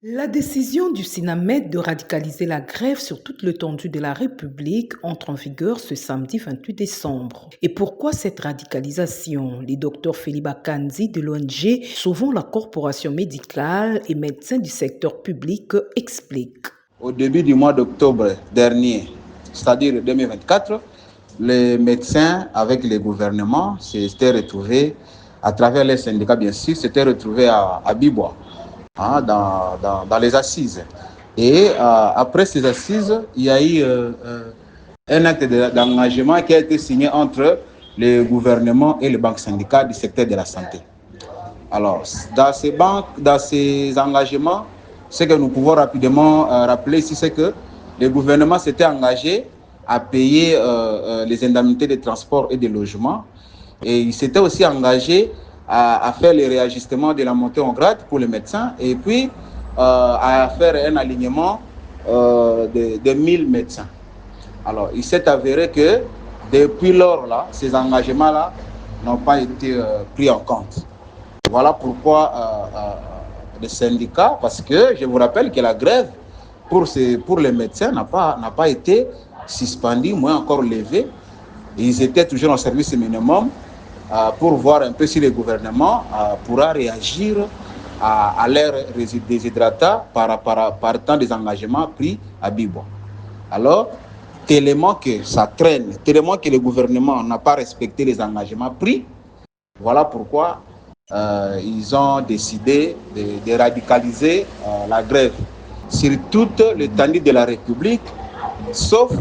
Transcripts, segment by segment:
La décision du SINAMED de radicaliser la grève sur toute l'étendue de la République entre en vigueur ce samedi 28 décembre. Et pourquoi cette radicalisation? Les docteurs Feliba Kanzi de l'ONG Sauvons la corporation médicale et médecins du secteur public expliquent. Au début du mois d'octobre dernier, c'est-à-dire 2024, les médecins avec les gouvernements s'étaient retrouvés, à travers les syndicats bien sûr, s'étaient retrouvés à Bibois. Dans les assises. Et après ces assises, il y a eu un acte d'engagement qui a été signé entre le gouvernement et les banques syndicales du secteur de la santé. Alors, dans ces engagements, ce que nous pouvons rapidement rappeler ici, c'est que le gouvernement s'était engagé à payer les indemnités de transport et de logement. Et il s'était aussi engagé à faire les réajustements de la montée en grade pour les médecins et puis à faire un alignement de 1000 médecins. Alors, il s'est avéré que depuis lors, ces engagements-là n'ont pas été pris en compte. Voilà pourquoi les syndicats, parce que je vous rappelle que la grève pour les médecins n'a pas été suspendue, moins encore levée. Ils étaient toujours en service minimum pour voir un peu si le gouvernement pourra réagir à l'air déshydratat par temps des engagements pris à Bibo. Alors, tellement que ça traîne, tellement que le gouvernement n'a pas respecté les engagements pris, voilà pourquoi ils ont décidé de radicaliser la grève sur toute l'étendue de la République, sauf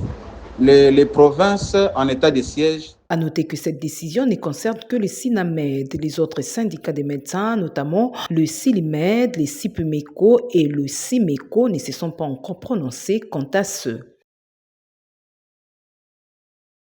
les provinces en état de siège. À noter que cette décision ne concerne que le SINAMED. Les autres syndicats des médecins, notamment le SILIMED, les SIPMECO et le CIMECO, ne se sont pas encore prononcés quant à ce.